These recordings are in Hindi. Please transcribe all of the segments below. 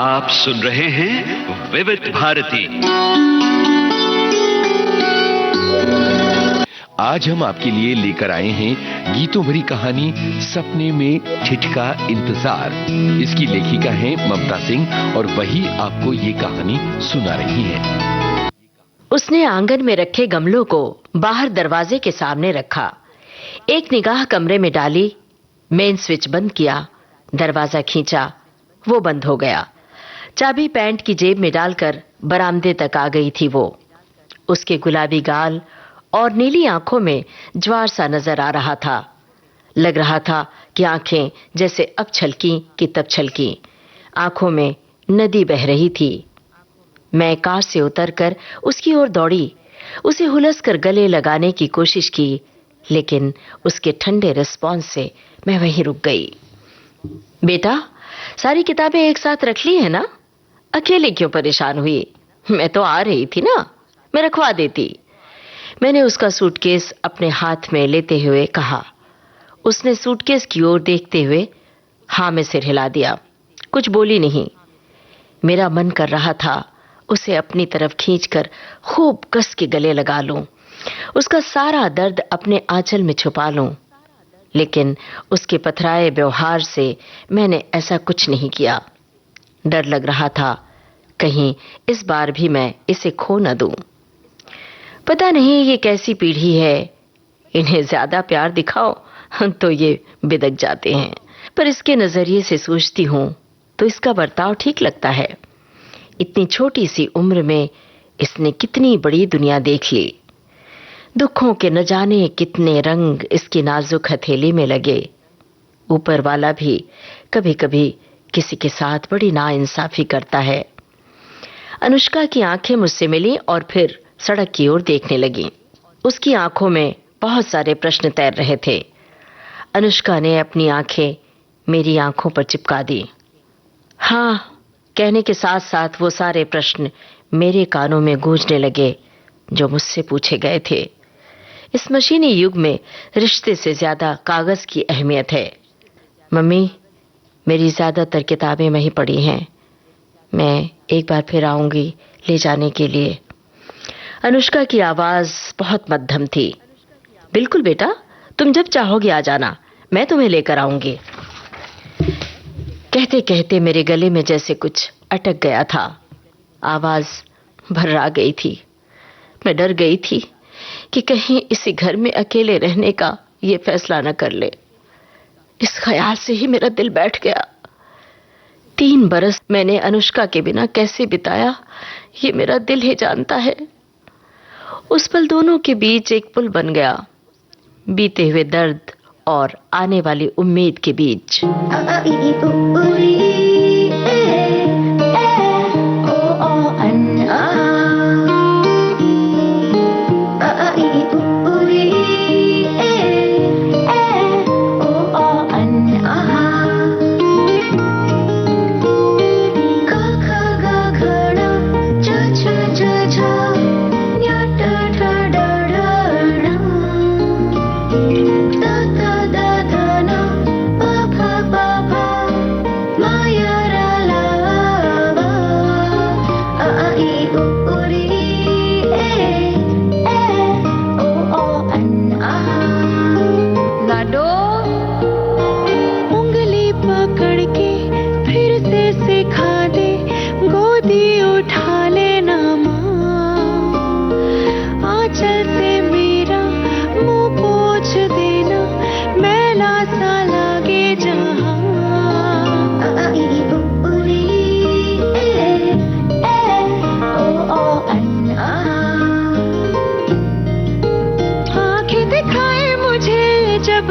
आप सुन रहे हैं विविध भारती। आज हम आपके लिए लेकर आए हैं गीतों भरी कहानी सपने में ठिठका इंतजार। इसकी लेखिका है ममता सिंह और वही आपको ये कहानी सुना रही है। उसने आंगन में रखे गमलों को बाहर दरवाजे के सामने रखा, एक निगाह कमरे में डाली, मेन स्विच बंद किया, दरवाजा खींचा, वो बंद हो गया। चाबी पैंट की जेब में डालकर बरामदे तक आ गई थी वो। उसके गुलाबी गाल और नीली आंखों में ज्वार सा नजर आ रहा था। लग रहा था कि आंखें जैसे अब छलकी कि तब छलकी, आंखों में नदी बह रही थी। मैं कार से उतरकर उसकी ओर दौड़ी, उसे हुलस कर गले लगाने की कोशिश की, लेकिन उसके ठंडे रिस्पॉन्स से मैं वहीं रुक गई। बेटा, सारी किताबें एक साथ रख ली है ना? अकेले क्यों परेशान हुई? मैं तो आ रही थी ना, मैं रखवा देती। मैंने उसका सूटकेस अपने हाथ में लेते हुए कहा। उसने सूटकेस की ओर देखते हुए हाँ में सिर हिला दिया, कुछ बोली नहीं। मेरा मन कर रहा था उसे अपनी तरफ खींचकर खूब कस के गले लगा लूं, उसका सारा दर्द अपने आंचल में छुपा लूं, लेकिन उसके पथराए व्यवहार से मैंने ऐसा कुछ नहीं किया। डर लग रहा था कहीं इस बार भी मैं इसे खो न दूं। पता नहीं ये कैसी पीढ़ी है, इन्हें ज्यादा प्यार दिखाओ तो ये बिदक जाते हैं, पर इसके नजरिए से सोचती हूं तो इसका बर्ताव ठीक लगता है। इतनी छोटी सी उम्र में इसने कितनी बड़ी दुनिया देख ली। दुखों के न जाने कितने रंग इसकी नाजुक हथेली में लगे। ऊपर वाला भी कभी कभी किसी के साथ बड़ी नाइंसाफी करता है। अनुष्का की आंखें मुझसे मिली और फिर सड़क की ओर देखने लगी। उसकी आंखों में बहुत सारे प्रश्न तैर रहे थे। अनुष्का ने अपनी आंखें मेरी आंखों पर चिपका दी। हाँ कहने के साथ साथ वो सारे प्रश्न मेरे कानों में गूंजने लगे जो मुझसे पूछे गए थे। इस मशीनी युग में रिश्ते से ज्यादा कागज की अहमियत है। मम्मी, मेरी ज्यादातर किताबें वहीं पड़ी हैं, मैं एक बार फिर आऊंगी ले जाने के लिए। अनुष्का की आवाज बहुत मध्यम थी। बिल्कुल बेटा, तुम जब चाहोगे आ जाना, मैं तुम्हें लेकर आऊंगी। कहते कहते मेरे गले में जैसे कुछ अटक गया था, आवाज भर्रा गई थी। मैं डर गई थी कि कहीं इसी घर में अकेले रहने का ये फैसला न कर ले। इस ख्याल से ही मेरा दिल बैठ गया। 3 बरस मैंने अनुष्का के बिना कैसे बिताया ये मेरा दिल ही जानता है। उस पल दोनों के बीच एक पुल बन गया, बीते हुए दर्द और आने वाली उम्मीद के बीच।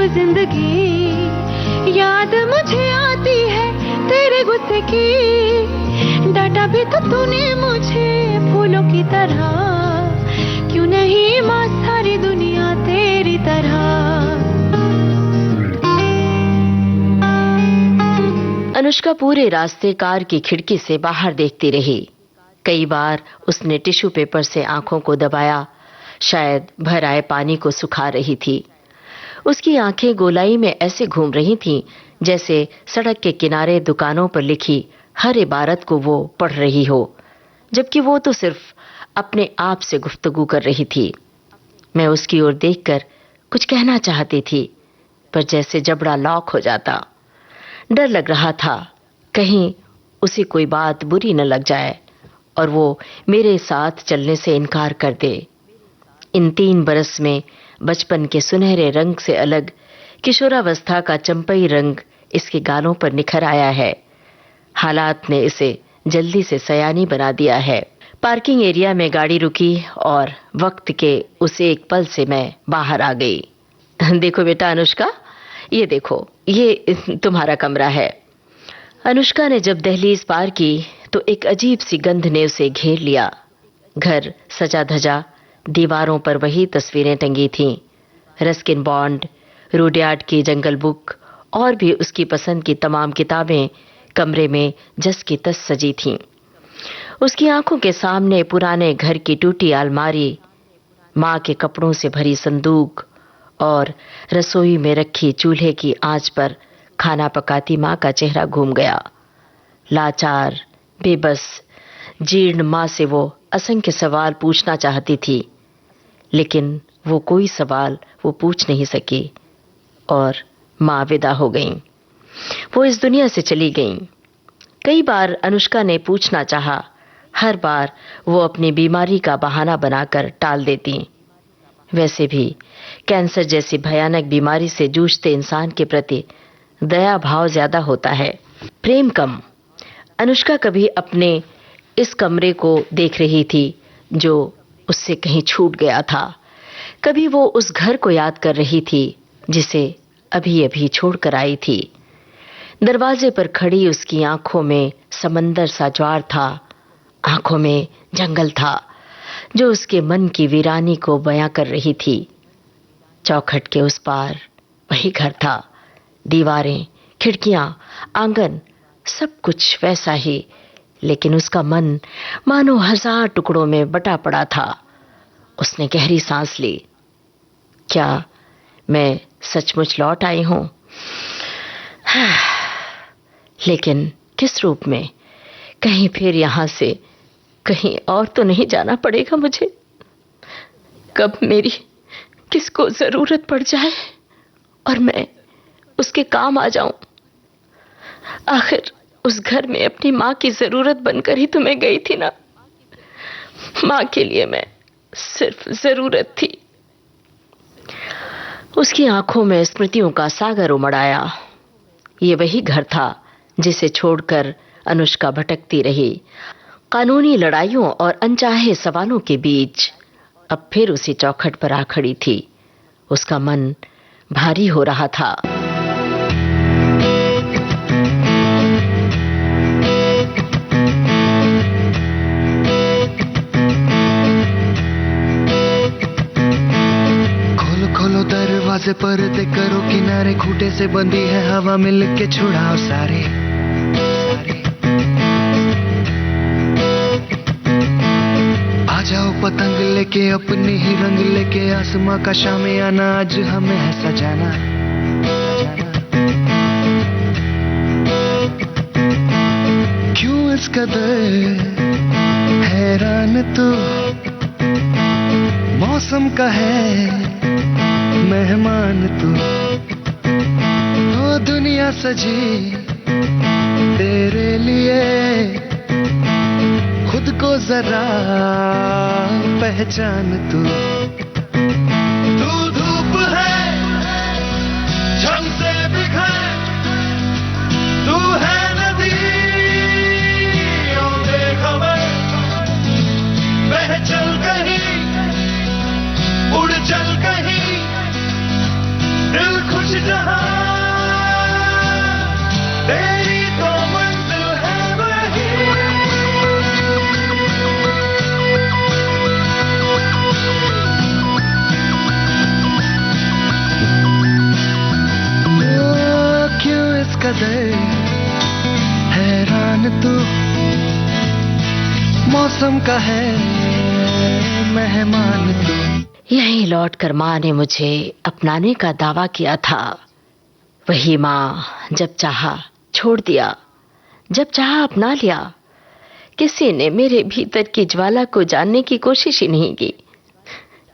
जिंदगी याद मुझे आती है तेरे गुस्से की। डांटा भी तो तूने मुझे फूलों की तरह, क्यों नहीं माँ सारी दुनिया तेरी तरह। अनुष्का पूरे रास्ते कार की खिड़की से बाहर देखती रही। कई बार उसने टिश्यू पेपर से आंखों को दबाया, शायद भर आए पानी को सुखा रही थी। उसकी आंखें गोलाई में ऐसे घूम रही थीं जैसे सड़क के किनारे दुकानों पर लिखी हर इबारत को वो पढ़ रही हो, जबकि वो तो सिर्फ अपने आप से गुफ्तगू कर रही थी। मैं उसकी ओर देखकर कुछ कहना चाहती थी, पर जैसे जबड़ा लॉक हो जाता। डर लग रहा था कहीं उसे कोई बात बुरी न लग जाए और वो मेरे साथ चलने से इनकार कर दे। इन 3 बरस में बचपन के सुनहरे रंग से अलग किशोरावस्था का चंपई रंग इसके गालों पर निखर आया है। हालात ने इसे जल्दी से सयानी बना दिया है। पार्किंग एरिया में गाड़ी रुकी और वक्त के उस एक पल से मैं बाहर आ गई। देखो बेटा अनुष्का, ये देखो, ये तुम्हारा कमरा है। अनुष्का ने जब दहलीज पार की तो एक अजीब सी गंध ने उसे घेर लिया। घर सजा धजा, दीवारों पर वही तस्वीरें टंगी थीं। रस्किन बॉन्ड, रुडयार्ड की जंगल बुक और भी उसकी पसंद की तमाम किताबें कमरे में जस की तस सजी थीं। उसकी आंखों के सामने पुराने घर की टूटी अलमारी, माँ के कपड़ों से भरी संदूक और रसोई में रखी चूल्हे की आंच पर खाना पकाती माँ का चेहरा घूम गया। लाचार, बेबस, जीर्ण माँ से वो असंख्य सवाल पूछना चाहती थी, लेकिन वो कोई सवाल वो पूछ नहीं सकी और माँ विदा हो गईं। वो इस दुनिया से चली गईं। कई बार अनुष्का ने पूछना चाहा, हर बार वो अपनी बीमारी का बहाना बनाकर टाल देती। वैसे भी कैंसर जैसी भयानक बीमारी से जूझते इंसान के प्रति दया भाव ज्यादा होता है, प्रेम कम। अनुष्का कभी अपने इस कमरे को देख रही थी जो उससे कहीं छूट गया था, कभी वो उस घर को याद कर रही थी जिसे अभी अभी छोड़कर आई थी। दरवाजे पर खड़ी उसकी आंखों में समंदर सा ज्वार था, आंखों में जंगल था जो उसके मन की वीरानी को बयां कर रही थी। चौखट के उस पार वही घर था, दीवारें, खिड़कियां, आंगन, सब कुछ वैसा ही, लेकिन उसका मन मानो 1000 टुकड़ों में बटा पड़ा था। उसने गहरी सांस ली। क्या मैं सचमुच लौट आई हूं? लेकिन किस रूप में? कहीं फिर यहां से कहीं और तो नहीं जाना पड़ेगा मुझे? कब मेरी किसको जरूरत पड़ जाए और मैं उसके काम आ जाऊं। आखिर उस घर में अपनी माँ की जरूरत बनकर ही तो मैं गई थी ना। माँ के लिए मैं सिर्फ जरूरत थी। उसकी आंखों में स्मृतियों का सागर उमड़ आया। ये वही घर था जिसे छोड़कर अनुष्का भटकती रही, कानूनी लड़ाइयों और अनचाहे सवालों के बीच। अब फिर उसी चौखट पर आ खड़ी थी। उसका मन भारी हो रहा था। खोलो खोलो दरवाजे पर्दे करो किनारे, खूंटे से बंदी है हवा मिल के छुड़ाओ सारे। आ जाओ पतंग लेके अपने ही रंग लेके, आसमां का शामियाना आज हमें है सजाना। क्यों इस कदर हैरान तू, मौसम का है मेहमान तू। ओ दुनिया सजी तेरे लिए, खुद को जरा पहचान तू। तू धूप है झम से बिखर, तू है नदी ओ बेखबर, बह चल कहीं उड़ चल कहीं, दिल खुश जहां तेरी तो मंजिल है वही। क्यों इस कदर हैरान तू, मौसम का है मेहमान तू। यहीं लौटकर माँ ने मुझे अपनाने का दावा किया था। वही माँ जब चाहा छोड़ दिया, जब चाहा अपना लिया। किसी ने मेरे भीतर की ज्वाला को जानने की कोशिश ही नहीं की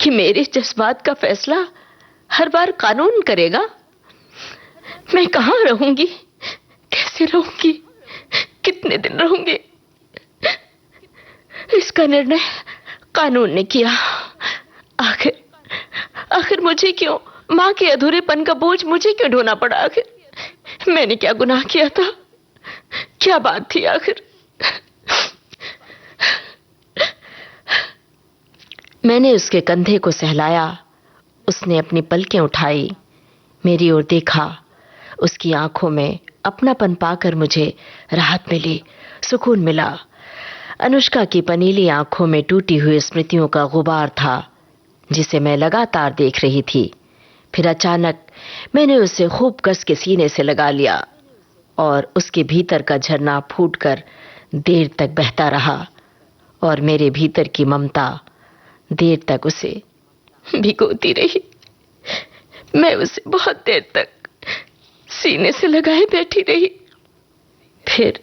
कि मेरे जज्बात का फैसला हर बार कानून करेगा। मैं कहां रहूंगी, कैसे रहूंगी, कितने दिन रहूंगी, इसका निर्णय कानून ने किया। आखिर मुझे क्यों, मां के अधूरेपन का बोझ मुझे क्यों ढोना पड़ा? आखिर मैंने क्या गुनाह किया था, क्या बात थी आखिर? मैंने उसके कंधे को सहलाया। उसने अपनी पलकें उठाई, मेरी ओर देखा। उसकी आंखों में अपनापन पाकर मुझे राहत मिली, सुकून मिला। अनुष्का की पनीली आंखों में टूटी हुई स्मृतियों का गुबार था, जिसे मैं लगातार देख रही थी। फिर अचानक मैंने उसे खूब कस के सीने से लगा लिया और उसके भीतर का झरना फूटकर देर तक बहता रहा और मेरे भीतर की ममता देर तक उसे भिगोती रही। मैं उसे बहुत देर तक सीने से लगाए बैठी रही। फिर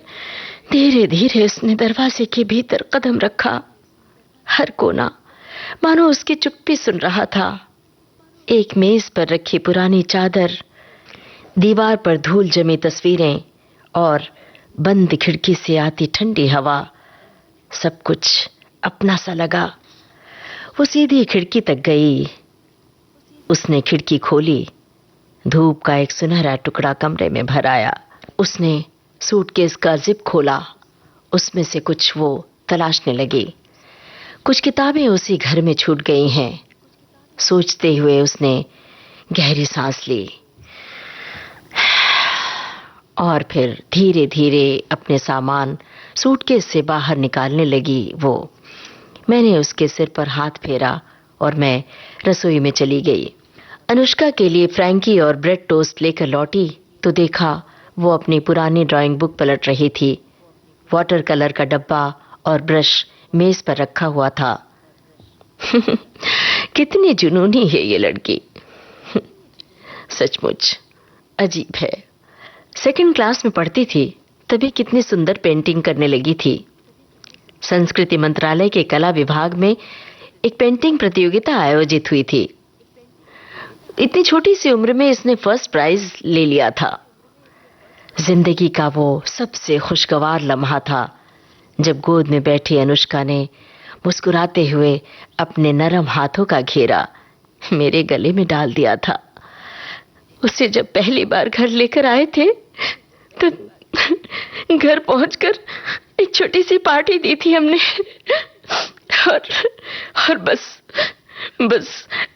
धीरे धीरे उसने दरवाजे के भीतर कदम रखा। हर कोना मानो उसकी चुप्पी सुन रहा था। एक मेज पर रखी पुरानी चादर, दीवार पर धूल जमी तस्वीरें और बंद खिड़की से आती ठंडी हवा, सब कुछ अपना सा लगा। वो सीधी खिड़की तक गई। उसने खिड़की खोली। धूप का एक सुनहरा टुकड़ा कमरे में भर आया। उसने सूटकेस का जिप खोला। उसमें से कुछ वो तलाशने लगी। कुछ किताबें उसी घर में छूट गई हैं। सोचते हुए उसने गहरी सांस ली और फिर धीरे धीरे अपने सामान सूटकेस से बाहर निकालने लगी। मैंने उसके सिर पर हाथ फेरा और मैं रसोई में चली गई। अनुष्का के लिए फ्रैंकी और ब्रेड टोस्ट लेकर लौटी तो देखा वो अपनी पुरानी ड्राइंग बुक पलट रही थी। वाटर कलर का डब्बा और ब्रश मेज पर रखा हुआ था। कितनी जुनूनी है ये लड़की। सचमुच अजीब है। सेकंड क्लास में पढ़ती थी तभी कितनी सुंदर पेंटिंग करने लगी थी। संस्कृति मंत्रालय के कला विभाग में एक पेंटिंग प्रतियोगिता आयोजित हुई थी। इतनी छोटी सी उम्र में इसने फर्स्ट प्राइज ले लिया था। जिंदगी का वो सबसे खुशगवार लम्हा था जब गोद में बैठी अनुष्का ने मुस्कुराते हुए अपने नरम हाथों का घेरा मेरे गले में डाल दिया था। उसे जब पहली बार घर लेकर आए थे तो घर पहुंचकर एक छोटी सी पार्टी दी थी हमने। और बस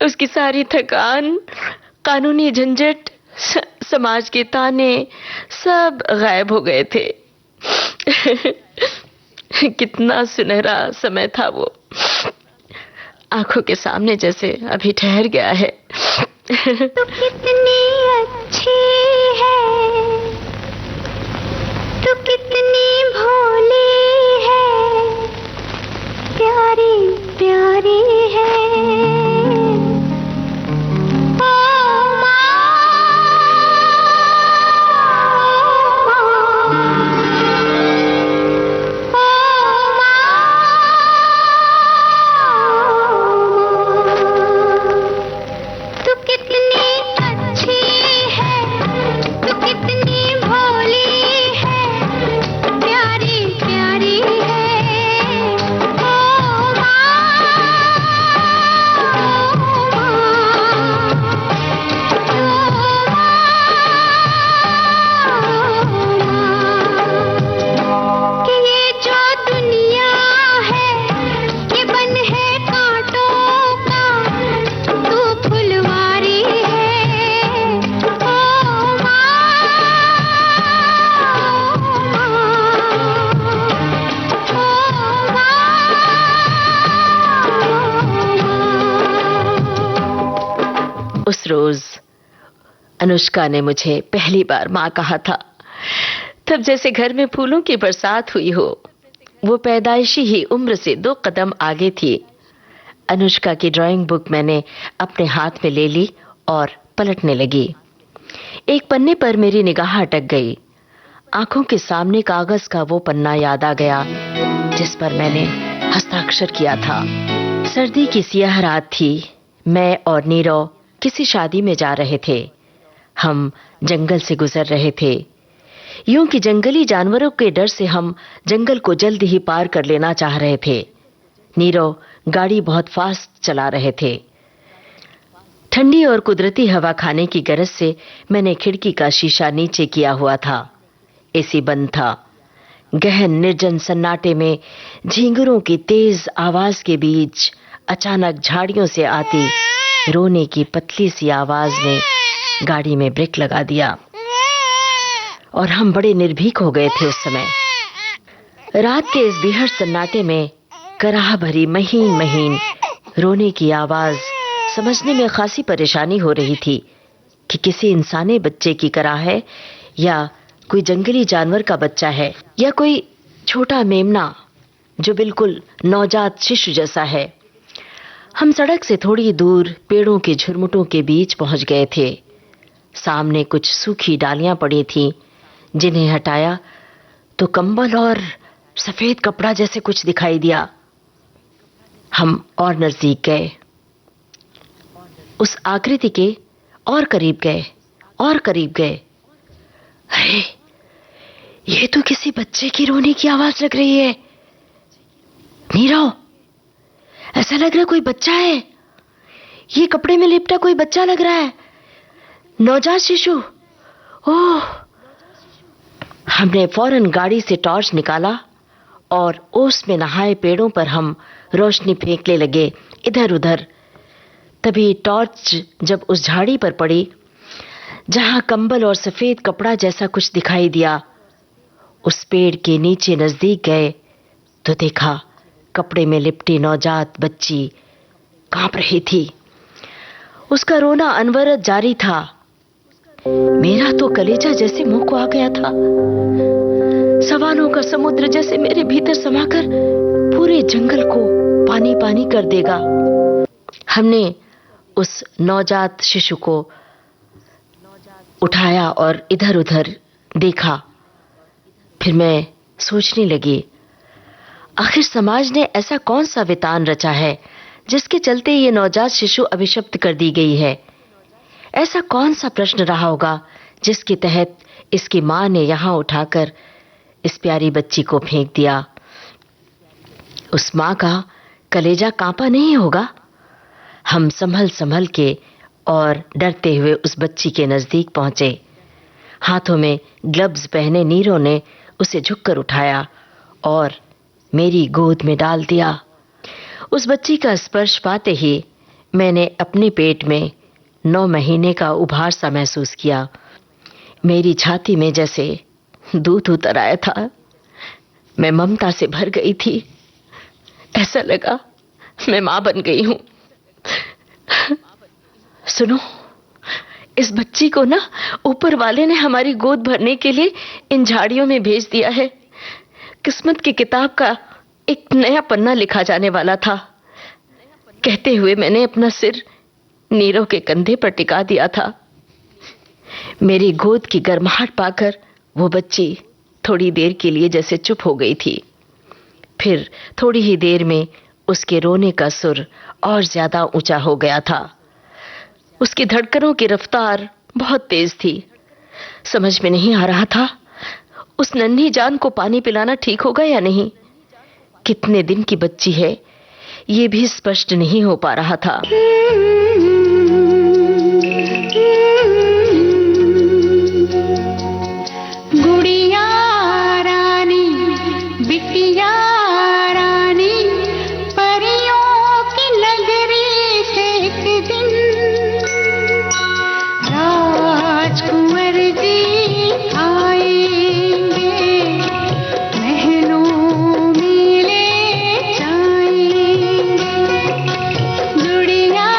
उसकी सारी थकान, कानूनी झंझट, समाज के ताने सब गायब हो गए थे। कितना सुनहरा समय था वो, आंखों के सामने जैसे अभी ठहर गया है। तू कितनी अच्छी है, तू कितनी भोली है, प्यारी प्यारी है। उस रोज अनुष्का ने मुझे पहली बार मां कहा था। तब जैसे घर में फूलों की बरसात हुई हो। वो पैदाइशी ही उम्र से 2 कदम आगे थी। अनुष्का की ड्राइंग बुक मैंने अपने हाथ में ले ली और पलटने लगी। एक पन्ने पर मेरी निगाह अटक गई। आंखों के सामने कागज का वो पन्ना याद आ गया जिस पर मैंने हस्ताक्षर किया था। सर्दी की सियाह रात थी। मैं और नीरव किसी शादी में जा रहे थे। हम जंगल से गुजर रहे थे। यूं कि जंगली जानवरों के डर से हम जंगल को जल्द ही पार कर लेना चाह रहे थे। नीरव गाड़ी बहुत फास्ट चला रहे थे। ठंडी और कुदरती हवा खाने की गरज से मैंने खिड़की का शीशा नीचे किया हुआ था। एसी बंद था। गहन निर्जन सन्नाटे में झींगुरों की तेज आवाज के बीच अचानक झाड़ियों से आती रोने की पतली सी आवाज ने गाड़ी में ब्रेक लगा दिया और हम बड़े निर्भीक हो गए थे उस समय। रात के इस बीहड़ सन्नाटे में कराह भरी महीन महीन रोने की आवाज समझने में खासी परेशानी हो रही थी कि किसी इंसानी बच्चे की कराह है या कोई जंगली जानवर का बच्चा है या कोई छोटा मेमना जो बिल्कुल नवजात शिशु जैसा है। हम सड़क से थोड़ी दूर पेड़ों के झुरमुटों के बीच पहुंच गए थे। सामने कुछ सूखी डालियां पड़ी थीं, जिन्हें हटाया तो कंबल और सफेद कपड़ा जैसे कुछ दिखाई दिया। हम और नजदीक गए, उस आकृति के और करीब गए और करीब गए। अरे, ये तो किसी बच्चे की रोने की आवाज लग रही है। नीरव, ऐसा लग रहा है कोई बच्चा है। ये कपड़े में लिपटा कोई बच्चा लग रहा है, नवजात शिशु। ओह! हमने फौरन गाड़ी से टॉर्च निकाला और ओस में नहाए पेड़ों पर हम रोशनी फेंकने लगे इधर उधर। तभी टॉर्च जब उस झाड़ी पर पड़ी जहां कंबल और सफेद कपड़ा जैसा कुछ दिखाई दिया, उस पेड़ के नीचे नजदीक गए तो देखा कपड़े में लिपटी नवजात बच्ची कांप रही थी। उसका रोना अनवरत जारी था। मेरा तो कलेजा जैसे मुंह को आ गया था। सवालों का समुद्र जैसे मेरे भीतर समाकर पूरे जंगल को पानी पानी कर देगा। हमने उस नवजात शिशु को उठाया और इधर उधर देखा। फिर मैं सोचने लगी, आखिर समाज ने ऐसा कौन सा वितान रचा है जिसके चलते ये नवजात शिशु अभिशप्त कर दी गई है। ऐसा कौन सा प्रश्न रहा होगा जिसके तहत इसकी मां ने यहां उठाकर इस प्यारी बच्ची को फेंक दिया। उस मां का कलेजा कांपा नहीं होगा। हम संभल संभल के और डरते हुए उस बच्ची के नजदीक पहुंचे। हाथों में ग्लव्स पहने नीरव ने उसे झुककर उठाया और मेरी गोद में डाल दिया। उस बच्ची का स्पर्श पाते ही मैंने अपने पेट में 9 महीने का उभार सा महसूस किया। मेरी छाती में जैसे दूध उतर आया था। मैं ममता से भर गई थी। ऐसा लगा मैं मां बन गई हूं। सुनो, इस बच्ची को ना ऊपर वाले ने हमारी गोद भरने के लिए इन झाड़ियों में भेज दिया है। किस्मत की किताब का एक नया पन्ना लिखा जाने वाला था। कहते हुए मैंने अपना सिर नीरव के कंधे पर टिका दिया था। मेरी गोद की गर्माहट पाकर वो बच्ची थोड़ी देर के लिए जैसे चुप हो गई थी। फिर थोड़ी ही देर में उसके रोने का सुर और ज्यादा ऊंचा हो गया था। उसकी धड़कनों की रफ्तार बहुत तेज थी। समझ में नहीं आ रहा था उस नन्ही जान को पानी पिलाना ठीक होगा या नहीं। कितने दिन की बच्ची है ये भी स्पष्ट नहीं हो पा रहा था। गुड़िया रानी, बिटिया रानी, परियों की नगरी से एक दिन राजकुंवर जी आएंगे, महलों में ले जाएंगे। गुड़िया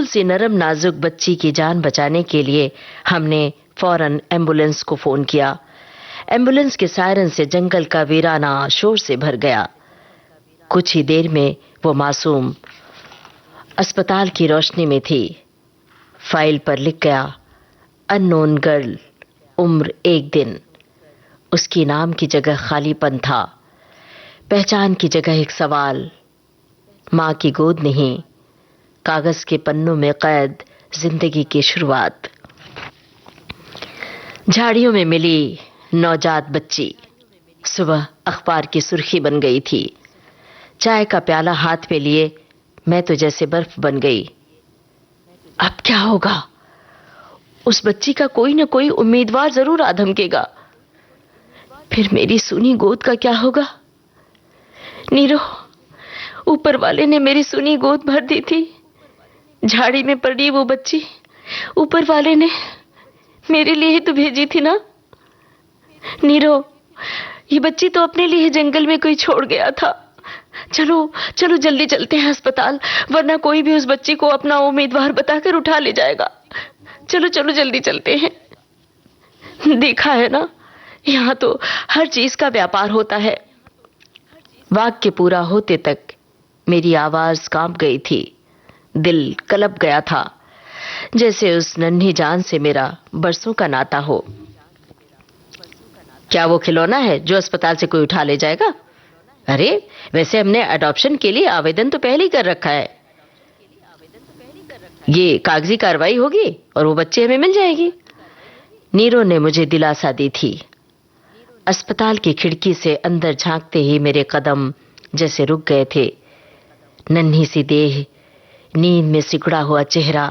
सी नरम नाजुक बच्ची की जान बचाने के लिए हमने फौरन एम्बुलेंस को फोन किया। एम्बुलेंस के सायरन से जंगल का वीराना शोर से भर गया। कुछ ही देर में वो मासूम अस्पताल की रोशनी में थी। फाइल पर लिख गया, अननोन गर्ल, उम्र 1 दिन। उसकी नाम की जगह खालीपन था, पहचान की जगह एक सवाल। मां की गोद नहीं, कागज के पन्नों में कैद जिंदगी की शुरुआत। झाड़ियों में मिली नवजात बच्ची सुबह अखबार की सुर्खी बन गई थी। चाय का प्याला हाथ में लिए मैं तो जैसे बर्फ बन गई। अब क्या होगा? उस बच्ची का कोई न कोई उम्मीदवार जरूर आ धमकेगा। फिर मेरी सूनी गोद का क्या होगा? नीरो, ऊपर वाले ने मेरी सूनी गोद भर दी थी। झाड़ी में पड़ी वो बच्ची ऊपर वाले ने मेरे लिए ही तो भेजी थी ना। नीरो, ये बच्ची तो अपने लिए जंगल में कोई छोड़ गया था। चलो चलो जल्दी चलते हैं अस्पताल, वरना कोई भी उस बच्ची को अपना उम्मीदवार बताकर उठा ले जाएगा। चलो चलो जल्दी चलते हैं। देखा है ना, यहाँ तो हर चीज का व्यापार होता है। वाक्य पूरा होते तक मेरी आवाज कांप गई थी, दिल कलप गया था, जैसे उस नन्ही जान से मेरा बरसों का नाता हो। क्या वो खिलौना है जो अस्पताल से कोई उठा ले जाएगा? अरे वैसे हमने अडॉप्शन के लिए आवेदन तो पहले ही कर रखा है। ये कागजी कार्रवाई होगी और वो बच्चे हमें मिल जाएगी। नीरो ने मुझे दिलासा दी थी। अस्पताल की खिड़की से अंदर झांकते ही मेरे कदम जैसे रुक गए थे। नन्ही सी देह, नींद में सिकुड़ा हुआ चेहरा,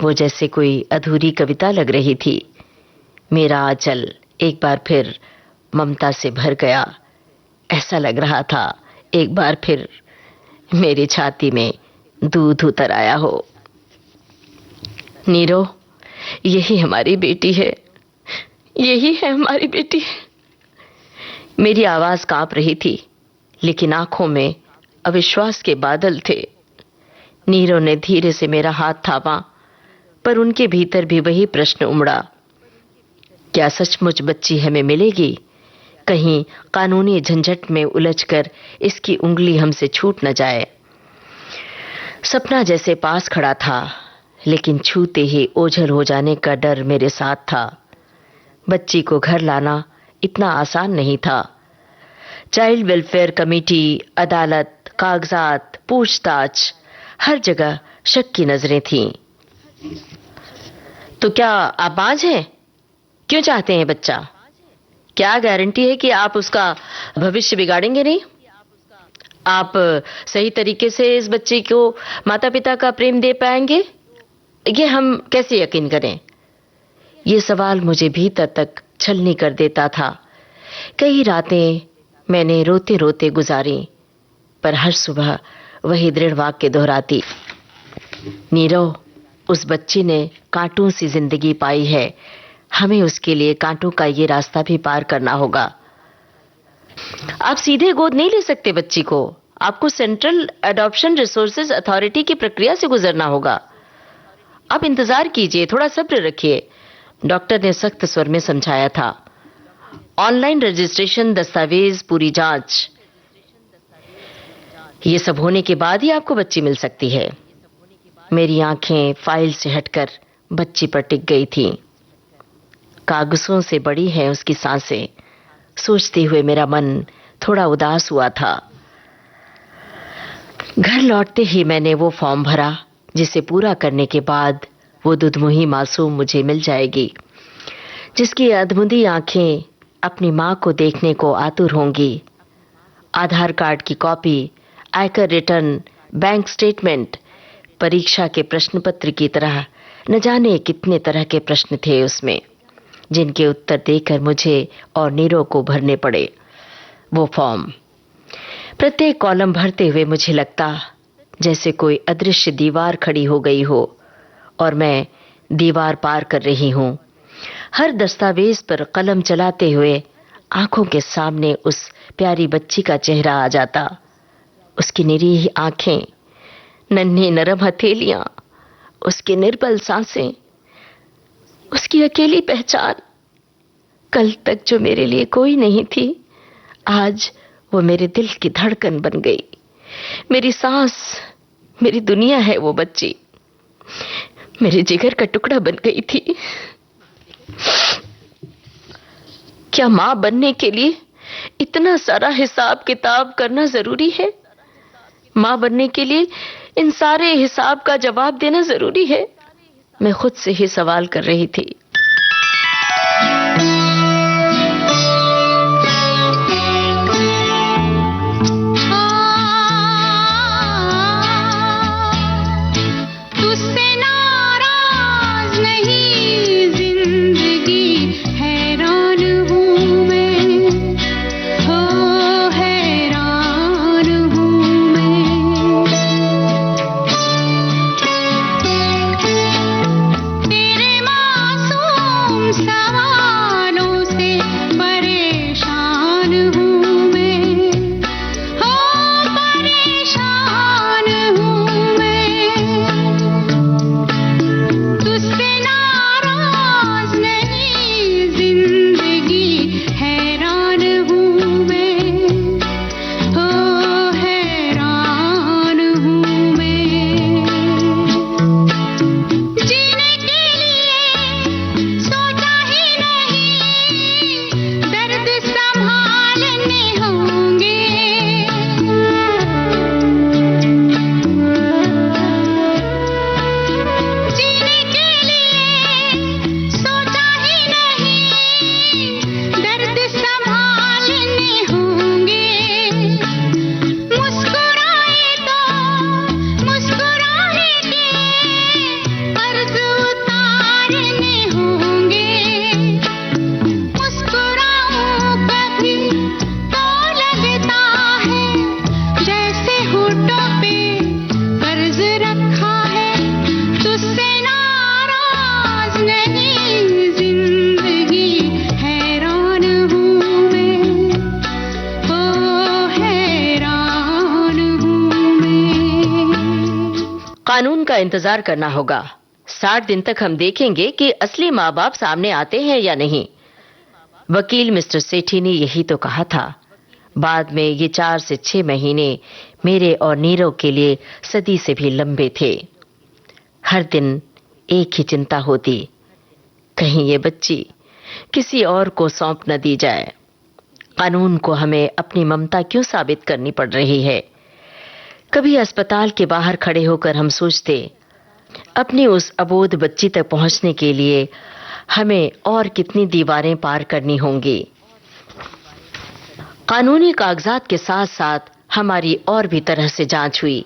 वो जैसे कोई अधूरी कविता लग रही थी। मेरा आंचल एक बार फिर ममता से भर गया। ऐसा लग रहा था एक बार फिर मेरी छाती में दूध उतर आया हो। नीरो, यही हमारी बेटी है, यही है हमारी बेटी। मेरी आवाज कांप रही थी, लेकिन आंखों में अविश्वास के बादल थे। नीरो ने धीरे से मेरा हाथ थामा, पर उनके भीतर भी वही प्रश्न उमड़ा, क्या सचमुच बच्ची हमें मिलेगी? कहीं कानूनी झंझट में उलझकर इसकी उंगली हमसे छूट न जाए। सपना जैसे पास खड़ा था, लेकिन छूते ही ओझल हो जाने का डर मेरे साथ था। बच्ची को घर लाना इतना आसान नहीं था। चाइल्ड वेलफेयर कमेटी, अदालत, कागजात, पूछताछ, हर जगह शक की नजरें थीं। तो क्या आप बांझ हैं? क्यों चाहते हैं बच्चा? क्या गारंटी है कि आप उसका भविष्य बिगाड़ेंगे नहीं? आप सही तरीके से इस बच्चे को माता पिता का प्रेम दे पाएंगे? ये हम कैसे यकीन करें? ये सवाल मुझे भीतर तक छलनी कर देता था। कई रातें मैंने रोते रोते गुजारी, पर हर सुबह वही दृढ़ वाक्य दोहराती, नीरो, उस बच्ची ने कांटों सी जिंदगी पाई है, हमें उसके लिए कांटों का ये रास्ता भी पार करना होगा। आप सीधे गोद नहीं ले सकते बच्ची को, आपको सेंट्रल एडॉप्शन रिसोर्सेज अथॉरिटी की प्रक्रिया से गुजरना होगा। आप इंतजार कीजिए, थोड़ा सब्र रखिए, डॉक्टर ने सख्त स्वर में समझाया था। ऑनलाइन रजिस्ट्रेशन, दस्तावेज, पूरी जांच, ये सब होने के बाद ही आपको बच्ची मिल सकती है। मेरी आंखें फाइल से हटकर बच्ची पर टिक गई थीं। कागजों से बड़ी हैं उसकी सांसें, सोचते हुए मेरा मन थोड़ा उदास हुआ था। घर लौटते ही मैंने वो फॉर्म भरा, जिसे पूरा करने के बाद वो दुधमुही मासूम मुझे मिल जाएगी, जिसकी अधमुंदी आंखें अपनी मां को देखने को आतुर होंगी। आधार कार्ड की कॉपी, आयकर रिटर्न, बैंक स्टेटमेंट, परीक्षा के प्रश्न पत्र की तरह न जाने कितने तरह के प्रश्न थे उसमें, जिनके उत्तर देकर मुझे और नीरो को भरने पड़े। वो फॉर्म, प्रत्येक कॉलम भरते हुए मुझे लगता जैसे कोई अदृश्य दीवार खड़ी हो गई हो और मैं दीवार पार कर रही हूं। हर दस्तावेज पर कलम चलाते हुए आंखों के सामने उस प्यारी बच्ची का चेहरा आ जाता, उसकी निरीह आंखें, नन्ही नरम हथेलियां, उसकी निर्बल सांसें, उसकी अकेली पहचान। कल तक जो मेरे लिए कोई नहीं थी, आज वो मेरे दिल की धड़कन बन गई। मेरी सांस, मेरी दुनिया है वो बच्ची। मेरे जिगर का टुकड़ा बन गई थी। क्या मां बनने के लिए इतना सारा हिसाब किताब करना जरूरी है? मां बनने के लिए इन सारे हिसाब का जवाब देना जरूरी है? मैं खुद से ही सवाल कर रही थी। तुझसे नाराज नहीं जिंदगी, हैरान हूँ मैं, हो हैरान हूँ मैं। तेरे मासूम सवालों से परेशान हूँ मैं, हो परेशान हूँ मैं। तुझसे नाराज नहीं जिंदगी, हैरान हूँ मैं, हो हैरान हूँ मैं। जीने के लिए सोचा ही नहीं, दर्द संभालने होंगे। जीने के लिए सोचा ही नहीं, दर्द संभालने होंगे। मुस्कुराए तो मुस्कुराने के कर्ज उतारने होंगे। मुस्कुराऊं कभी तो लगता है जैसे होठों पे कर्ज रखा है। तुझसे नाराज नहीं जिंदगी, हैरान हूँ मैं, ओ हैरान हूँ मैं। कानून का इंतजार करना होगा। 60 दिन तक हम देखेंगे कि असली माँ बाप सामने आते हैं या नहीं। वकील मिस्टर सेठी ने यही तो कहा था। बाद में ये 4 से 6 महीने मेरे और नीरव के लिए सदी से भी लंबे थे। हर दिन एक ही चिंता होती, कहीं ये बच्ची किसी और को सौंप न दी जाए। कानून को हमें अपनी ममता क्यों साबित करनी पड़ रही है? कभी अस्पताल के बाहर खड़े होकर हम सोचते, अपनी उस अबोध बच्ची तक पहुंचने के लिए हमें और कितनी दीवारें पार करनी होंगी। कानूनी कागजात के साथ साथ हमारी और भी तरह से जांच हुई।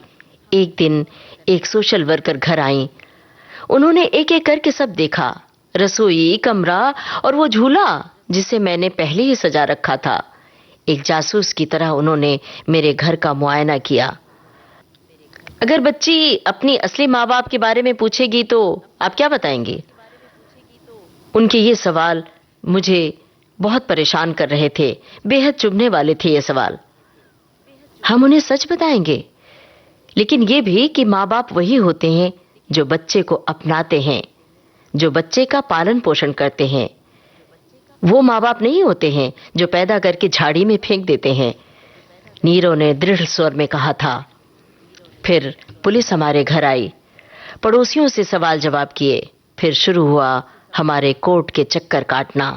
एक दिन एक सोशल वर्कर घर आई। उन्होंने एक एक करके सब देखा, रसोई, कमरा और वो झूला जिसे मैंने पहले ही सजा रखा था। एक जासूस की तरह उन्होंने मेरे घर का मुआयना किया। अगर बच्ची अपनी असली माँ बाप के बारे में पूछेगी तो आप क्या बताएंगे? उनके ये सवाल मुझे बहुत परेशान कर रहे थे, बेहद चुभने वाले थे ये सवाल। हम उन्हें सच बताएंगे, लेकिन ये भी कि माँ बाप वही होते हैं जो बच्चे को अपनाते हैं, जो बच्चे का पालन पोषण करते हैं। वो माँ बाप नहीं होते हैं जो पैदा करके झाड़ी में फेंक देते हैं। नीरव ने दृढ़ स्वर में कहा था। फिर पुलिस हमारे घर आई, पड़ोसियों से सवाल जवाब किए, फिर शुरू हुआ हमारे कोर्ट के चक्कर काटना।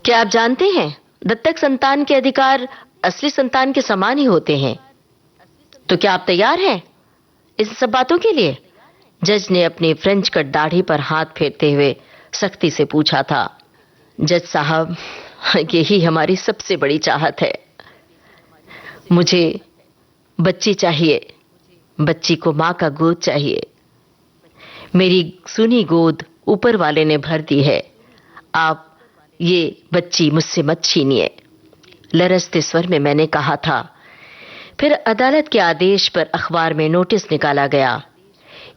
क्या आप जानते हैं, दत्तक संतान के अधिकार असली संतान के समान ही होते हैं। तो क्या आप तैयार हैं इन सब बातों के लिए? जज ने अपनी फ्रेंच कट दाढ़ी पर हाथ फेरते हुए सख्ती से पूछा था। जज साहब, यही हमारी सबसे बड़ी चाहत है। मुझे बच्ची चाहिए, बच्ची को मां का गोद चाहिए। मेरी सूनी गोद ऊपर वाले ने भर दी है, आप ये बच्ची मुझसे मत छीनिए। लरजते स्वर में मैंने कहा था। फिर अदालत के आदेश पर अखबार में नोटिस निकाला गया।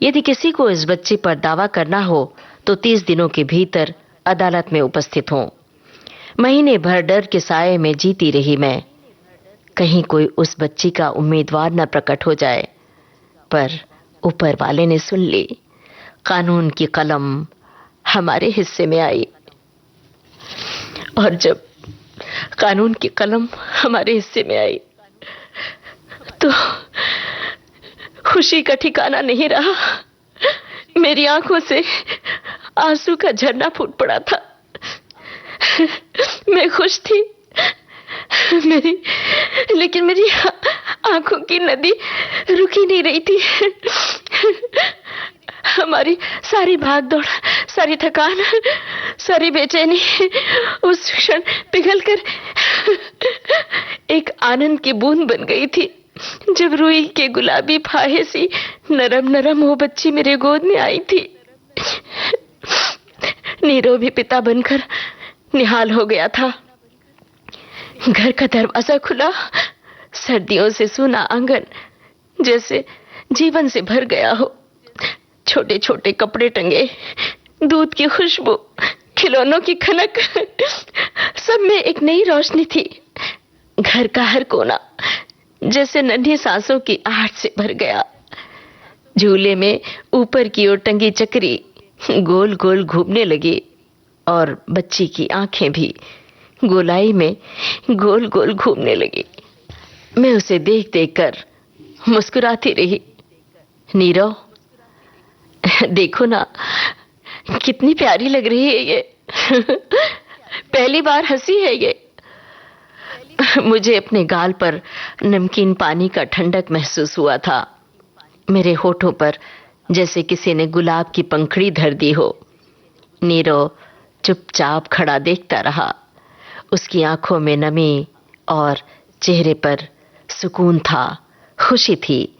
यदि किसी को इस बच्चे पर दावा करना हो तो 30 दिनों के भीतर अदालत में उपस्थित हों। महीने भर डर के साये में जीती रही मैं, कहीं कोई उस बच्ची का उम्मीदवार न प्रकट हो जाए। पर ऊपर वाले ने सुन ली। कानून की कलम हमारे हिस्से में आई। और जब कानून की कलम हमारे हिस्से में आई तो खुशी का ठिकाना नहीं रहा। मेरी आंखों से आंसू का झरना फूट पड़ा था। मैं खुश थी लेकिन मेरी आंखों की नदी रुक ही नहीं रही थी। हमारी सारी भागदौड़, सारी थकान, सारी बेचैनी उस क्षण पिघलकर एक आनंद की बूंद बन गई थी जब रूई के गुलाबी फाहे सी नरम नरम वो बच्ची मेरे गोद में आई थी। नीरो भी पिता बनकर निहाल हो गया था। घर का दरवाजा खुला, सर्दियों से सूना आंगन जैसे जीवन से भर गया हो। छोटे छोटे कपड़े टंगे, दूध की खुशबू, खिलौनों की खनक, सब में एक नई रोशनी थी। घर का हर कोना जैसे नन्ही सांसों की आहट से भर गया। झूले में ऊपर की ओर टंगी चक्री गोल गोल घूमने लगी और बच्ची की आंखें भी गोलाई में गोल गोल घूमने लगी। मैं उसे देख देख कर मुस्कुराती रही। नीरव, देखो ना, कितनी प्यारी लग रही है ये। पहली बार हंसी है ये। मुझे अपने गाल पर नमकीन पानी का ठंडक महसूस हुआ था। मेरे होठों पर जैसे किसी ने गुलाब की पंखड़ी धर दी हो। नीरव चुपचाप खड़ा देखता रहा। उसकी आंखों में नमी और चेहरे पर सुकून था, खुशी थी।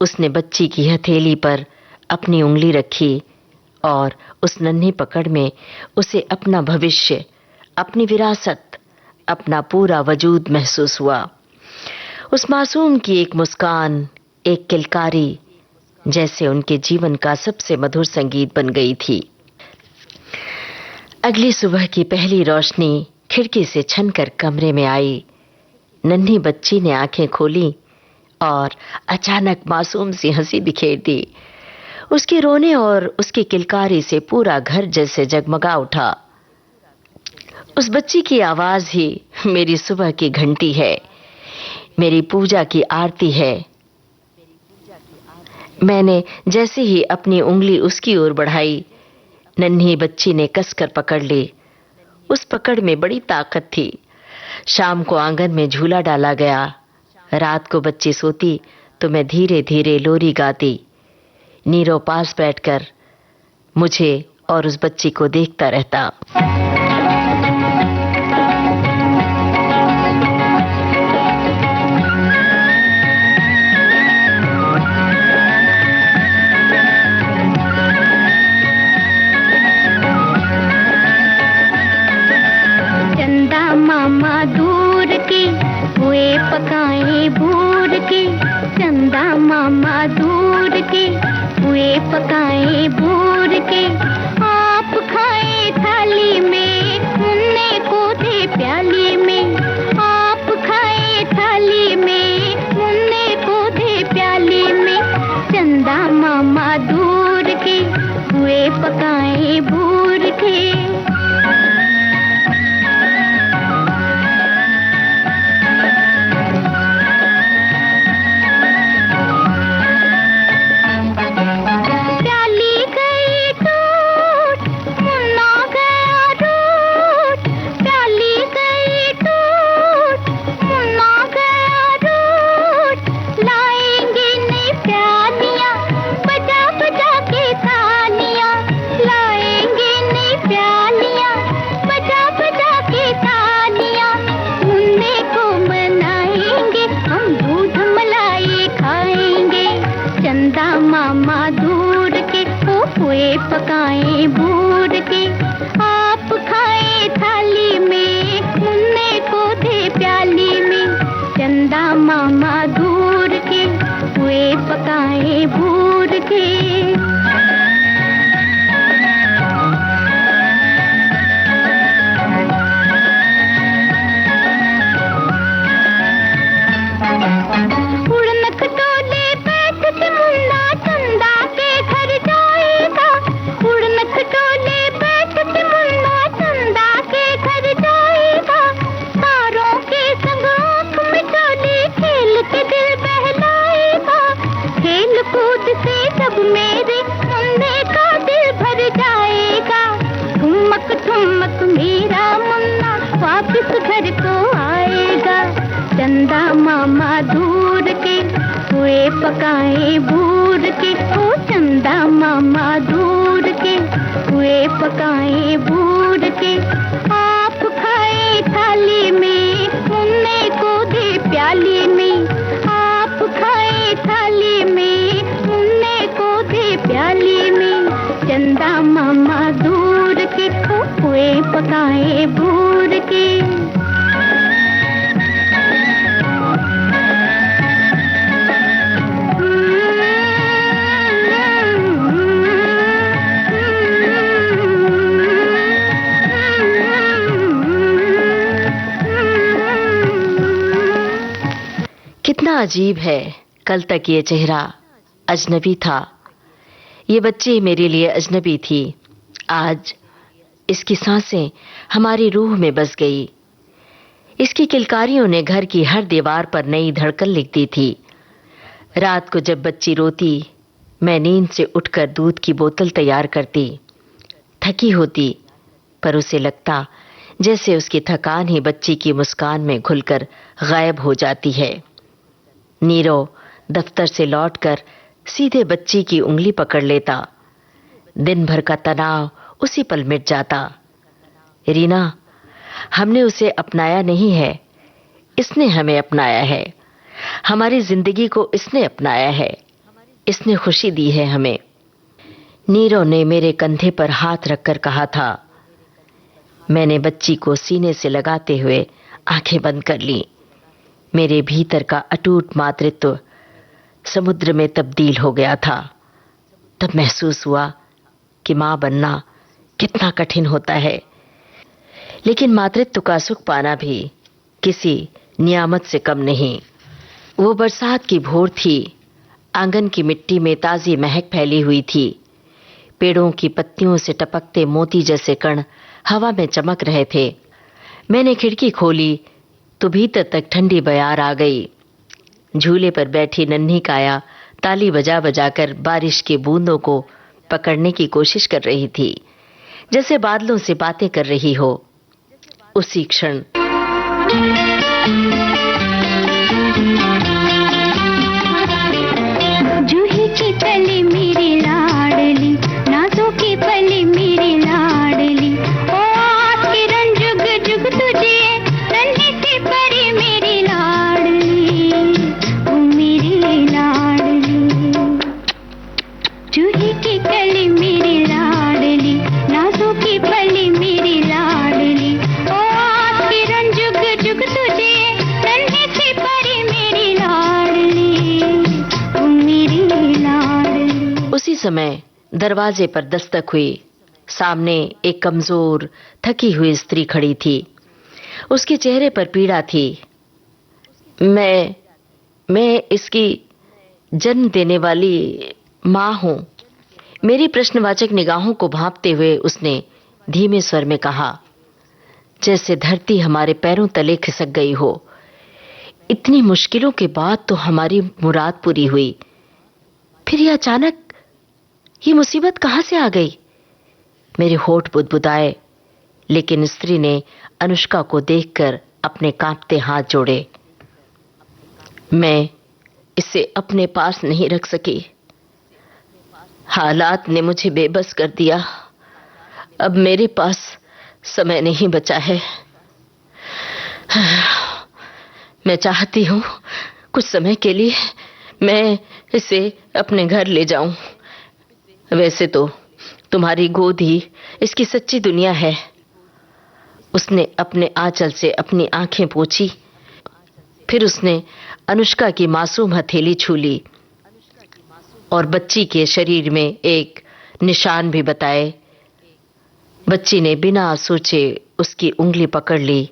उसने बच्ची की हथेली पर अपनी उंगली रखी और उस नन्ही पकड़ में उसे अपना भविष्य, अपनी विरासत, अपना पूरा वजूद महसूस हुआ। उस मासूम की एक मुस्कान, एक किलकारी जैसे उनके जीवन का सबसे मधुर संगीत बन गई थी। अगली सुबह की पहली रोशनी खिड़की से छनकर कमरे में आई। नन्ही बच्ची ने आंखें खोली और अचानक मासूम सी हंसी बिखेर दी। उसके रोने और उसकी किलकारी से पूरा घर जैसे जगमगा उठा। उस बच्ची की आवाज ही मेरी सुबह की घंटी है, मेरी पूजा की आरती है। मैंने जैसे ही अपनी उंगली उसकी ओर बढ़ाई, नन्ही बच्ची ने कसकर पकड़ ली। उस पकड़ में बड़ी ताकत थी। शाम को आंगन में झूला डाला गया। रात को बच्ची सोती तो मैं धीरे धीरे लोरी गाती। नीरव पास बैठकर मुझे और उस बच्ची को देखता रहता। चंदा मामा दूर के हुए पकाए भूर के, चंदा मामा दूर के हुए पकाए भूर के। आप खाए थाली में, मुन्ने को थे प्याली में। आप खाए थाली में, मुन्ने को थे प्याली में। चंदा मामा दूर के हुए पकाए भूर के। प्याली गई तो वापिस घर को आएगा। चंदा मामा दूर के हुए पकाए भूर के, ओ चंदा मामा दूर के हुए पकाए भूर के। आप खाए थाली में, मुन्ने को दे प्याली में। आप खाए थाली में, मुन्ने को दे प्याली में। चंदा मामा दूर के हुए पकाए भूर के। कितना अजीब है, कल तक ये चेहरा अजनबी था, ये बच्ची मेरे लिए अजनबी थी। आज इसकी सांसें हमारी रूह में बस गई। इसकी किलकारियों ने घर की हर दीवार पर नई धड़कन लिख दी थी। रात को जब बच्ची रोती, मैं नींद से उठकर दूध की बोतल तैयार करती। थकी होती, पर उसे लगता जैसे उसकी थकान ही बच्ची की मुस्कान में घुलकर गायब हो जाती है। नीरो दफ्तर से लौटकर सीधे बच्ची की उंगली पकड़ लेता। दिन भर का तनाव उसी पल मिट जाता। रीना, हमने उसे अपनाया नहीं है, इसने हमें अपनाया है। हमारी जिंदगी को इसने अपनाया है, इसने खुशी दी है हमें। नीरो ने मेरे कंधे पर हाथ रखकर कहा था। मैंने बच्ची को सीने से लगाते हुए आंखें बंद कर ली। मेरे भीतर का अटूट मातृत्व समुद्र में तब्दील हो गया था। तब महसूस हुआ कि मां बनना कितना कठिन होता है। लेकिन मातृत्व का सुख पाना भी किसी नियामत से कम नहीं। वो बरसात की भोर थी। आंगन की मिट्टी में ताजी महक फैली हुई थी। पेड़ों की पत्तियों से टपकते मोती जैसे कण हवा में चमक रहे थे। मैंने खिड़की खोली तो भीतर तक ठंडी बयार आ गई। झूले पर बैठी नन्ही काया ताली बजा बजाकर बारिश की बूंदों को पकड़ने की कोशिश कर रही थी, जैसे बादलों से बातें कर रही हो। उसी क्षण जूही की कली मेरी लाडली, नाजों की पली मेरी लाडली। ओ किरण जुग जुग तुझे, नन्ही सी परी मेरी लाडली, ओ मेरी लाडली। जूही की कली मेरी लाडली, नाजों की पली मेरी लाडली। ओ किरण जुग जुग तुझे, नन्ही सी परी मेरी लाडली, ओ मेरी लाडली। उसी समय दरवाजे पर दस्तक हुई। सामने एक कमजोर थकी हुई स्त्री खड़ी थी। उसके चेहरे पर पीड़ा थी। मैं इसकी जन्म देने वाली मां हूं। मेरी प्रश्नवाचक निगाहों को भांपते हुए उसने धीमे स्वर में कहा, जैसे धरती हमारे पैरों तले खिसक गई हो। इतनी मुश्किलों के बाद तो हमारी मुराद पूरी हुई, फिर ये अचानक ये मुसीबत कहां से आ गई? मेरे होठ बुदबुदाए, लेकिन स्त्री ने अनुष्का को देखकर अपने कांपते हाथ जोड़े। मैं इसे अपने पास नहीं रख सकी। हालात ने मुझे बेबस कर दिया। अब मेरे पास समय नहीं बचा है। मैं चाहती हूं कुछ समय के लिए मैं इसे अपने घर ले जाऊं। वैसे तो तुम्हारी गोद ही इसकी सच्ची दुनिया है। उसने अपने आंचल से अपनी आंखें पोंछी, फिर उसने अनुष्का की मासूम हथेली छू ली और बच्ची के शरीर में एक निशान भी बताए। बच्ची ने बिना सोचे उसकी उंगली पकड़ ली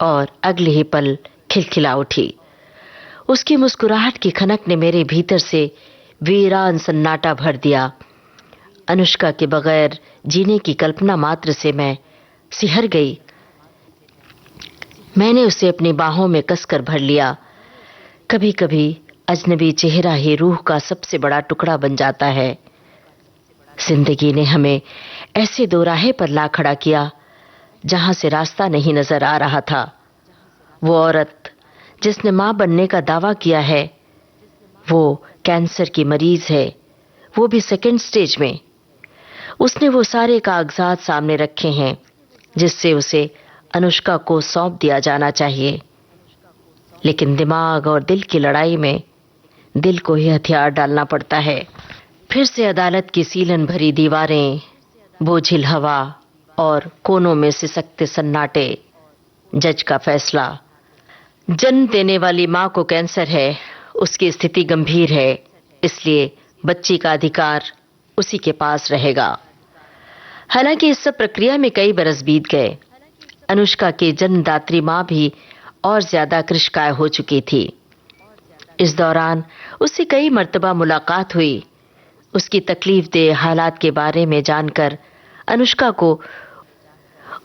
और अगले ही पल खिलखिला उठी। उसकी मुस्कुराहट की खनक ने मेरे भीतर से वीरान सन्नाटा भर दिया। अनुष्का के बगैर जीने की कल्पना मात्र से मैं सिहर गई। मैंने उसे अपनी बाहों में कसकर भर लिया। कभी कभी अजनबी चेहरा ही रूह का सबसे बड़ा टुकड़ा बन जाता है। जिंदगी ने हमें ऐसे दोराहे पर ला खड़ा किया जहां से रास्ता नहीं नजर आ रहा था। वो औरत जिसने मां बनने का दावा किया है, वो कैंसर की मरीज है, वो भी सेकंड स्टेज में। उसने वो सारे कागजात सामने रखे हैं जिससे उसे अनुष्का को सौंप दिया जाना चाहिए, लेकिन दिमाग और दिल की लड़ाई में दिल को ही हथियार डालना पड़ता है। फिर से अदालत की सीलन भरी दीवारें, बोझिल हवा और कोनों में सिसकते सन्नाटे। जज का फैसला। जन्म देने वाली मां को कैंसर है, उसकी स्थिति गंभीर है, इसलिए बच्ची का अधिकार उसी के पास रहेगा। हालांकि इस सब प्रक्रिया में कई बरस बीत गए। अनुष्का की जन्मदात्री मां भी और ज्यादा कृशकाय हो चुकी थी। इस दौरान उससे कई मर्तबा मुलाकात हुई। उसकी तकलीफदेह हालात के बारे में जानकर अनुष्का को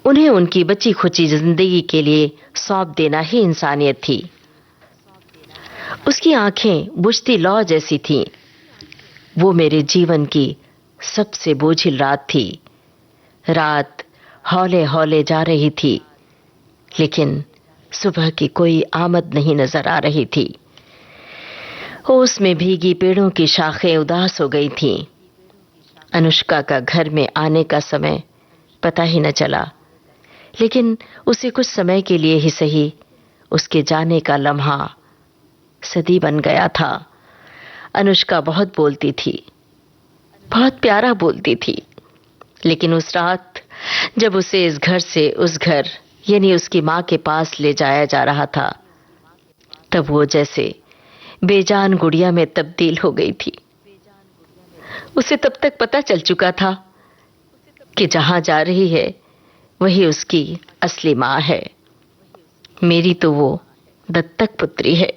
उन्हें उनकी बची खुची जिंदगी के लिए सौंप देना ही इंसानियत थी। उसकी आंखें बुझती लौ जैसी थीं। वो मेरे जीवन की सबसे बोझिल रात थी। रात हौले हौले जा रही थी, लेकिन सुबह की कोई आमद नहीं नजर आ रही थी। ओस में भीगी पेड़ों की शाखें उदास हो गई थीं। अनुष्का का घर में आने का समय पता ही न चला, लेकिन उसे कुछ समय के लिए ही सही उसके जाने का लम्हा सदी बन गया था। अनुष्का बहुत बोलती थी, बहुत प्यारा बोलती थी, लेकिन उस रात जब उसे इस घर से उस घर यानी उसकी मां के पास ले जाया जा रहा था, तब वो जैसे बेजान गुड़िया में तब्दील हो गई थी। उसे तब तक पता चल चुका था कि जहां जा रही है वही उसकी असली मां है। मेरी तो वो दत्तक पुत्री है।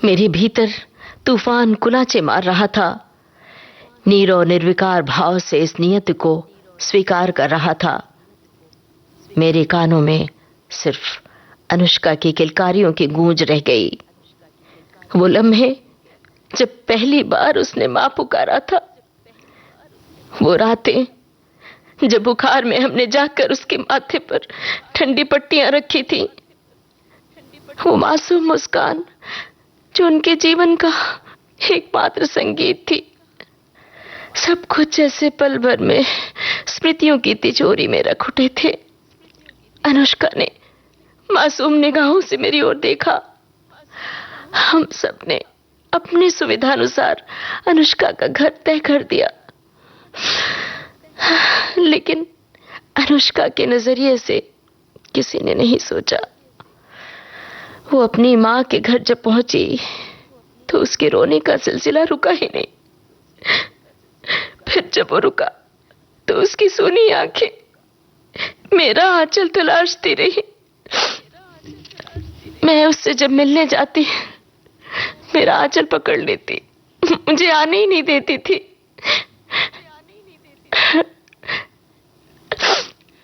मेरे भीतर तूफान कुलाचे मार रहा था। नीरो निर्विकार भाव से इस नियत को स्वीकार कर रहा था। मेरे कानों में सिर्फ अनुष्का की किलकारियों की गूंज रह गई। वो लम्हे जब पहली बार उसने मां पुकारा था, वो रातें जब बुखार में हमने जाकर उसके माथे पर ठंडी पट्टियां रखी थी, वो मासूम मुस्कान जो उनके जीवन का एकमात्र संगीत थी। सब कुछ जैसे पल भर में स्मृतियों की तिजोरी में रख उठे थे। अनुष्का ने मासूम निगाहों से मेरी ओर देखा। हम सब ने अपनी सुविधा अनुसार अनुष्का का घर तय कर दिया, लेकिन अनुष्का के नजरिए से किसी ने नहीं सोचा। वो अपनी मां के घर जब पहुंची तो उसके रोने का सिलसिला रुका ही नहीं। फिर जब वो रुका तो उसकी सूनी आंखें मेरा आंचल तलाशती रही। मैं उससे जब मिलने जाती मेरा आंचल पकड़ लेती, मुझे आने ही नहीं देती थी।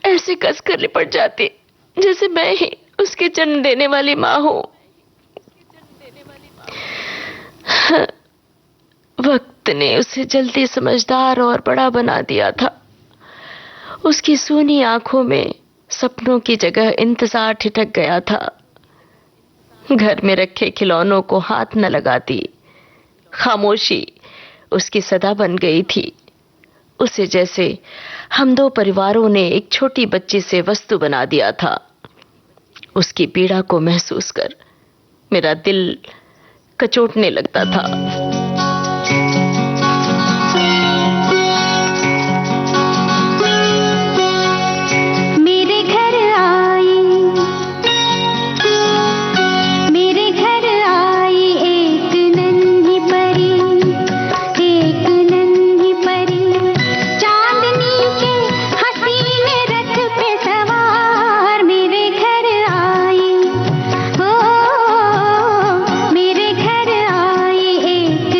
ऐसे कसकर लिपट जाती जैसे मैं ही उसके जन्म देने वाली मां हूं। वक्त ने उसे जल्दी समझदार और बड़ा बना दिया था। उसकी सूनी आंखों में सपनों की जगह इंतजार ठिठक गया था। घर में रखे खिलौनों को हाथ न लगाती। खामोशी उसकी सदा बन गई थी। उसे जैसे हम दो परिवारों ने एक छोटी बच्ची से वस्तु बना दिया था। उसकी पीड़ा को महसूस कर मेरा दिल कचोटने लगता था। मेरे घर आई एक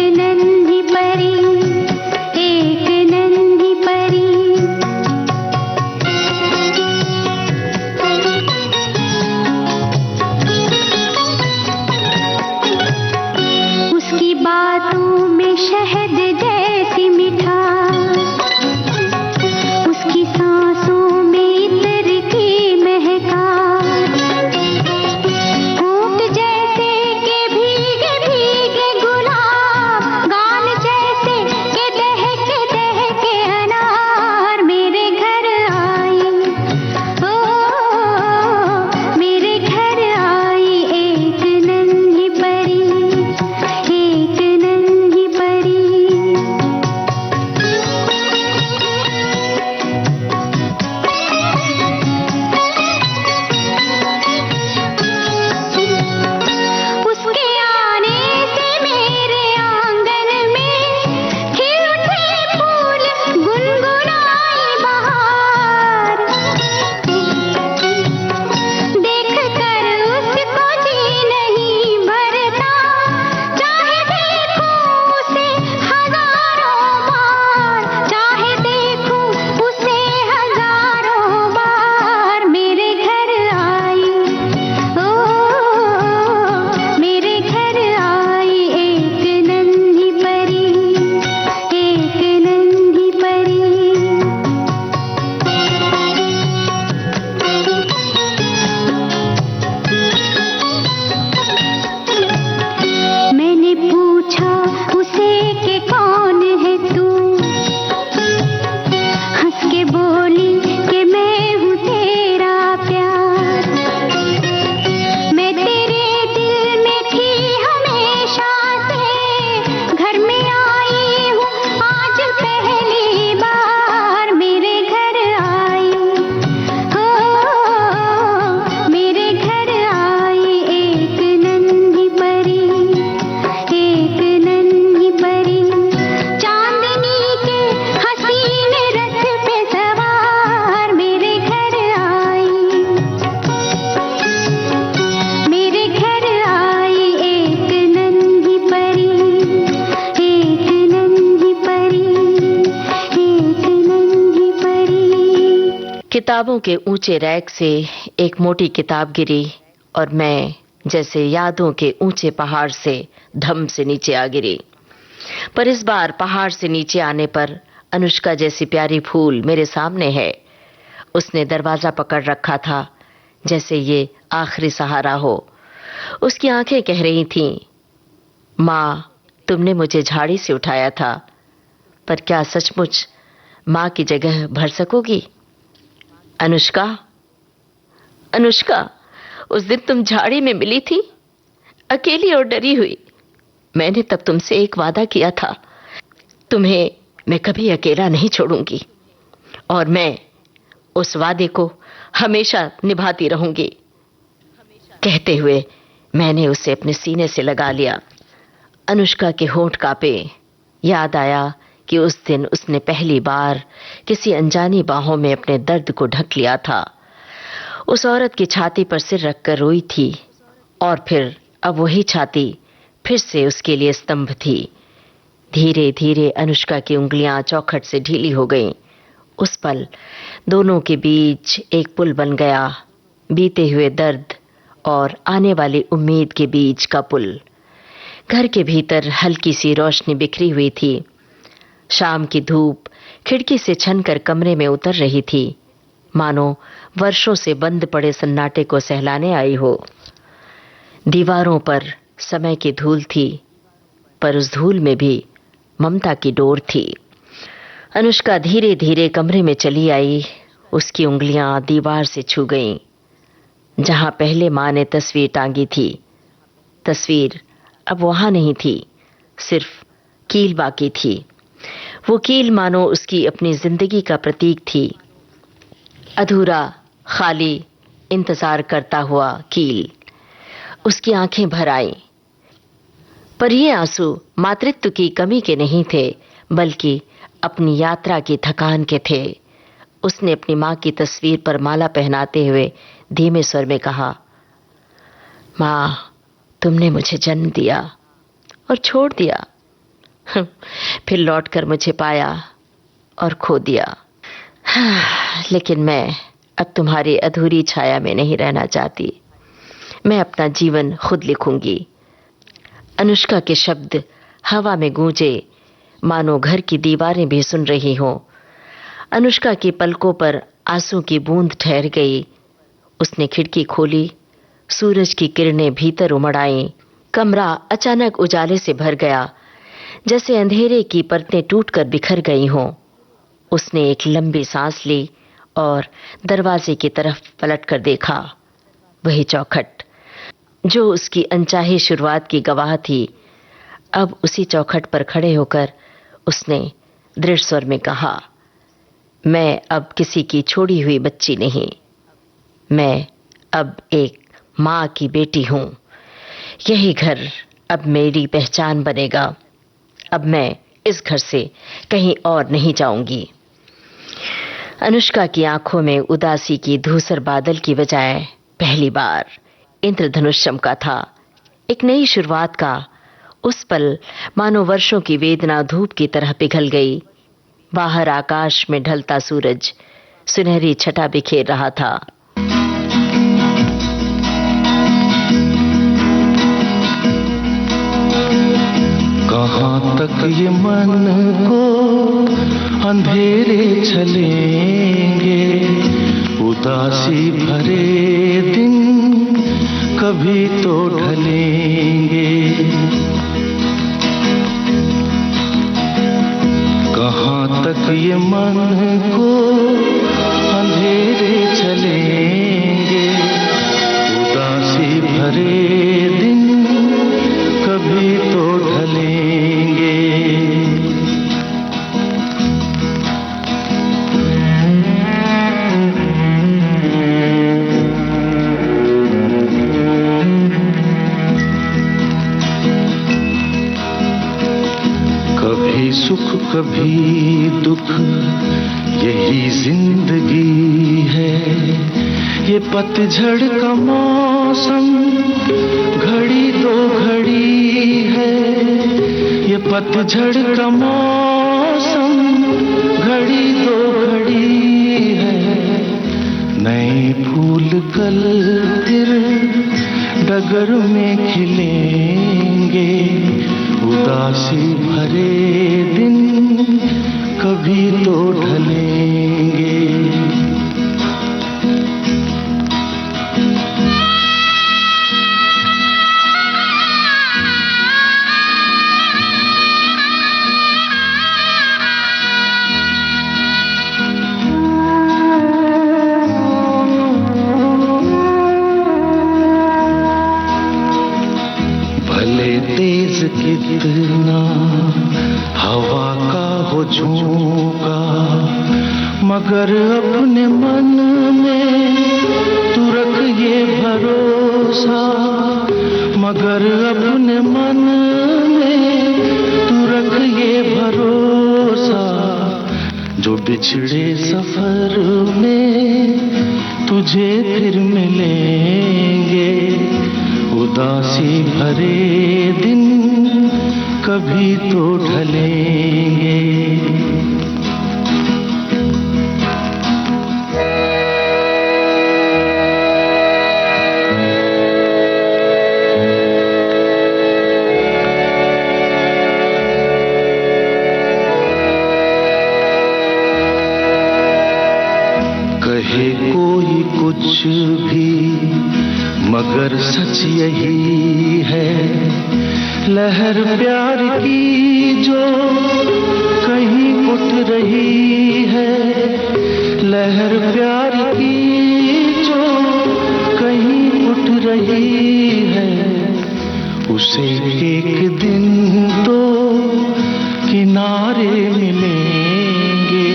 किताबों के ऊंचे रैक से एक मोटी किताब गिरी और मैं जैसे यादों के ऊंचे पहाड़ से धम से नीचे आ गिरी। पर इस बार पहाड़ से नीचे आने पर अनुष्का जैसी प्यारी फूल मेरे सामने है। उसने दरवाजा पकड़ रखा था जैसे ये आखिरी सहारा हो। उसकी आंखें कह रही थीं, माँ, तुमने मुझे झाड़ी से उठाया था, पर क्या सचमुच माँ की जगह भर सकोगी? अनुष्का, अनुष्का, उस दिन तुम झाड़ी में मिली थी, अकेली और डरी हुई। मैंने तब तुमसे एक वादा किया था, तुम्हें मैं कभी अकेला नहीं छोड़ूंगी, और मैं उस वादे को हमेशा निभाती रहूंगी। कहते हुए मैंने उसे अपने सीने से लगा लिया। अनुष्का के होंठ कांपे। याद आया कि उस दिन उसने पहली बार किसी अनजानी बाहों में अपने दर्द को ढक लिया था। उस औरत की छाती पर सिर रखकर रोई थी और फिर अब वही छाती फिर से उसके लिए स्तंभ थी। धीरे धीरे अनुष्का की उंगलियां चौखट से ढीली हो गईं। उस पल दोनों के बीच एक पुल बन गया, बीते हुए दर्द और आने वाली उम्मीद के बीच का पुल। घर के भीतर हल्की सी रोशनी बिखरी हुई थी। शाम की धूप खिड़की से छनकर कमरे में उतर रही थी, मानो वर्षों से बंद पड़े सन्नाटे को सहलाने आई हो। दीवारों पर समय की धूल थी, पर उस धूल में भी ममता की डोर थी। अनुष्का धीरे धीरे कमरे में चली आई। उसकी उंगलियां दीवार से छू गईं, जहां पहले मां ने तस्वीर टांगी थी। तस्वीर अब वहां नहीं थी, सिर्फ कील बाकी थी। वो कील मानो उसकी अपनी जिंदगी का प्रतीक थी। अधूरा, खाली, इंतजार करता हुआ कील। उसकी आंखें भर आईं, पर ये आंसू मातृत्व की कमी के नहीं थे, बल्कि अपनी यात्रा की थकान के थे। उसने अपनी मां की तस्वीर पर माला पहनाते हुए धीमे स्वर में कहा, मां, तुमने मुझे जन्म दिया और छोड़ दिया, फिर लौटकर मुझे पाया और खो दिया। लेकिन मैं अब तुम्हारी अधूरी छाया में नहीं रहना चाहती। मैं अपना जीवन खुद लिखूंगी। अनुष्का के शब्द हवा में गूंजे, मानो घर की दीवारें भी सुन रही हों। अनुष्का की पलकों पर आंसू की बूंद ठहर गई। उसने खिड़की खोली। सूरज की किरणें भीतर उमड़ आईं। कमरा अचानक उजाले से भर गया, जैसे अंधेरे की परतें टूटकर बिखर गई हों। उसने एक लंबी सांस ली और दरवाजे की तरफ पलटकर देखा। वही चौखट जो उसकी अनचाही शुरुआत की गवाह थी। अब उसी चौखट पर खड़े होकर उसने दृढ़ स्वर में कहा, मैं अब किसी की छोड़ी हुई बच्ची नहीं, मैं अब एक मां की बेटी हूं। यही घर अब मेरी पहचान बनेगा। अब मैं इस घर से कहीं और नहीं जाऊंगी। अनुष्का की आंखों में उदासी की धूसर बादल की बजाय पहली बार इंद्रधनुष चमका था, एक नई शुरुआत का। उस पल मानो वर्षों की वेदना धूप की तरह पिघल गई। बाहर आकाश में ढलता सूरज सुनहरी छटा बिखेर रहा था। कहाँ तक ये मन को अंधेरे चलेंगे, उदासी भरे दिन कभी तो ढलेंगे। कहाँ तक ये मन को अंधेरे चलेंगे, उदासी भरे दिन कभी तो ढलेंगे। कभी सुख कभी दुख, यही जिंदगी है। ये पतझड़ का मौसम घड़ी दो घड़ी है। ये पतझड़ का मौसम घड़ी दो घड़ी है। नए फूल कल फिर डगर में खिलेंगे, उदासी भरे दिन कभी तो ढलेंगे। तेज कितना हवा का हो झोंका, मगर अपने मन में तू रख ये भरोसा, मगर अपने मन में तू रख ये भरोसा, जो बिछड़े सफर में तुझे फिर मिलेंगे, उदासी भरे दिन कभी तो ढलेंगे। कहे कोई कुछ भी मगर सच यही है, लहर प्यार की जो कहीं उठ रही है, लहर प्यार की जो कहीं उठ रही है, उसे एक दिन तो किनारे मिलेंगे,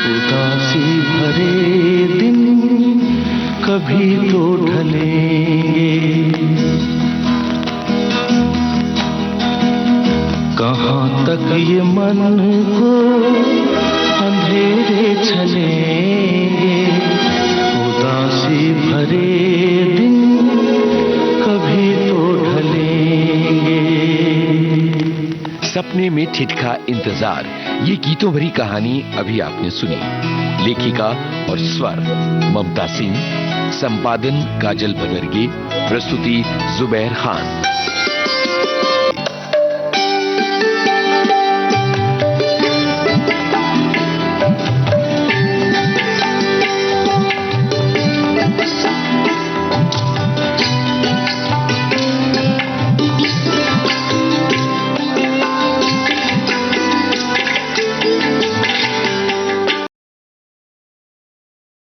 उदासी भरे दिन कभी तो ढलेंगे। कहाँ तक ये मन को अंधेरे चलेंगे, उदासी भरे दिन कभी तो ढलेंगे। सपने में ठिठका इंतजार, ये गीतों भरी कहानी अभी आपने सुनी। लेखिका और स्वर ममता सिंह, संपादन काजल बनर्गे, प्रस्तुति जुबैर खान।